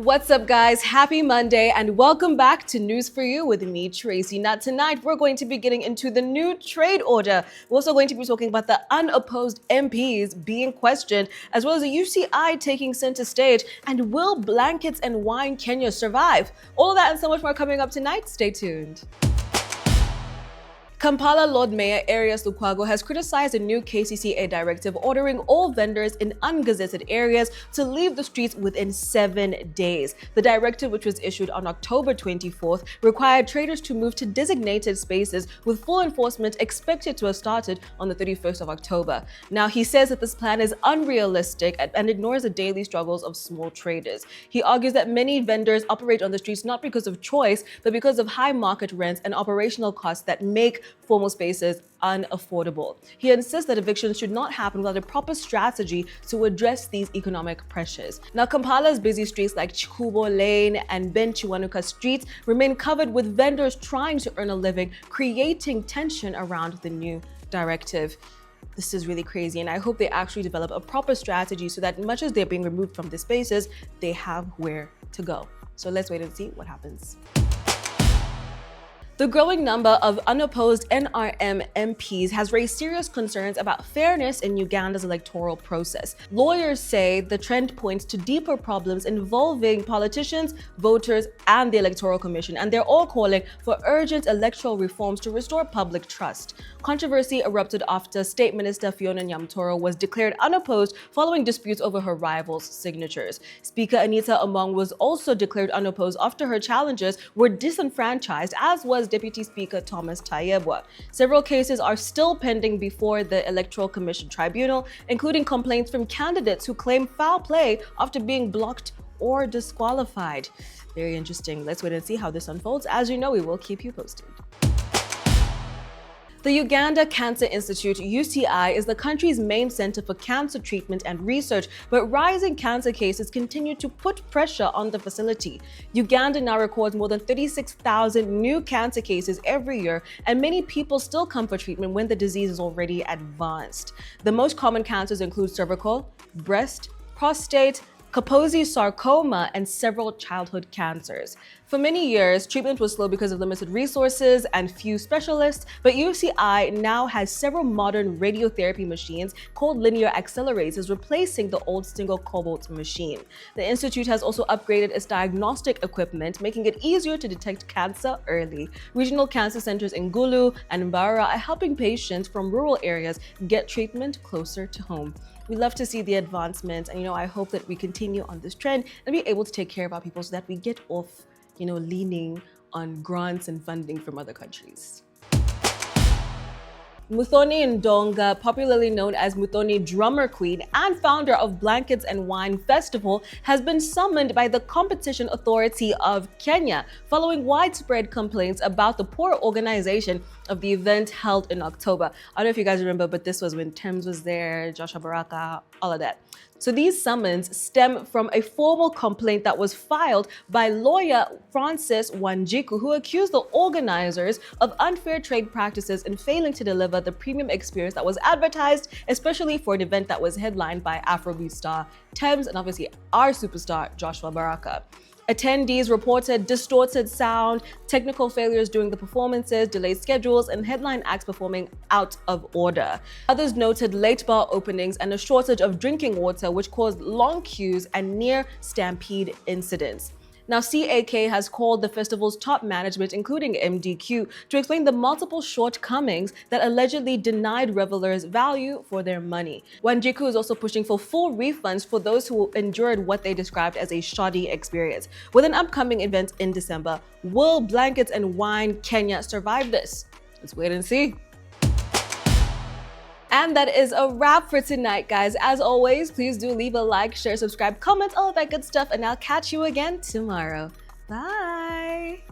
What's up, guys? Happy Monday and welcome back to News for You with me, Tracy. Now, tonight we're going to be getting into the new trade order. We're also going to be talking about the unopposed MPs being questioned, as well as the UCI taking center stage, and will blankets and wine Kenya survive? All of that and so much more coming up tonight. Stay tuned. Kampala Lord Mayor Erias Lukwago has criticized a new KCCA directive ordering all vendors in ungazetted areas to leave the streets within 7 days. The directive, which was issued on October 24th, required traders to move to designated spaces, with full enforcement expected to have started on the 31st of October. Now, he says that this plan is unrealistic and ignores the daily struggles of small traders. He argues that many vendors operate on the streets not because of choice, but because of high market rents and operational costs that make formal spaces unaffordable. He insists that evictions should not happen without a proper strategy to address these economic pressures. Now, Kampala's busy streets like Chikubo Lane and Ben Chiwanuka streets remain covered with vendors trying to earn a living, creating tension around the new directive. This is really crazy, and I hope they actually develop a proper strategy so that much as they're being removed from the spaces, they have where to go. So let's wait and see what happens. The growing number of unopposed NRM MPs has raised serious concerns about fairness in Uganda's electoral process. Lawyers say the trend points to deeper problems involving politicians, voters, and the Electoral Commission, and they're all calling for urgent electoral reforms to restore public trust. Controversy erupted after State Minister Phiona Nyamutoro was declared unopposed following disputes over her rival's signatures. Speaker Anita Among was also declared unopposed after her challengers were disenfranchised, as was Deputy Speaker Thomas Tayebwa. Several cases are still pending before the Electoral Commission Tribunal, including complaints from candidates who claim foul play after being blocked or disqualified. Very interesting. Let's wait and see how this unfolds. As you know, we will keep you posted. The Uganda Cancer Institute, UCI, is the country's main center for cancer treatment and research, but rising cancer cases continue to put pressure on the facility. Uganda now records more than 36,000 new cancer cases every year, and many people still come for treatment when the disease is already advanced. The most common cancers include cervical, breast, prostate, Kaposi sarcoma, and several childhood cancers. For many years, treatment was slow because of limited resources and few specialists, but UCI now has several modern radiotherapy machines called linear accelerators, replacing the old single cobalt machine. The institute has also upgraded its diagnostic equipment, making it easier to detect cancer early. Regional cancer centers in Gulu and Mbarara are helping patients from rural areas get treatment closer to home. We love to see the advancements, and I hope that we continue on this trend and be able to take care of our people so that we get off, leaning on grants and funding from other countries. Muthoni Ndonga, popularly known as Muthoni Drummer Queen and founder of Blankets and Wine Festival, has been summoned by the Competition Authority of Kenya following widespread complaints about the poor organization of the event held in October. I don't know if you guys remember, but this was when Thames was there, Joshua Baraka, all of that. So these summons stem from a formal complaint that was filed by lawyer Francis Wanjiku, who accused the organizers of unfair trade practices and failing to deliver the premium experience that was advertised, especially for an event that was headlined by Afrobeat star Thames and obviously our superstar Joshua Baraka. Attendees reported distorted sound, technical failures during the performances, delayed schedules, and headline acts performing out of order. Others noted late bar openings and a shortage of drinking water, which caused long queues and near stampede incidents. Now, CAK has called the festival's top management, including MDQ, to explain the multiple shortcomings that allegedly denied revelers value for their money. Wanjiku is also pushing for full refunds for those who endured what they described as a shoddy experience. With an upcoming event in December, will Blankets and Wine Kenya survive this? Let's wait and see. And that is a wrap for tonight, guys. As always, please do leave a like, share, subscribe, comment, all of that good stuff, and I'll catch you again tomorrow. Bye.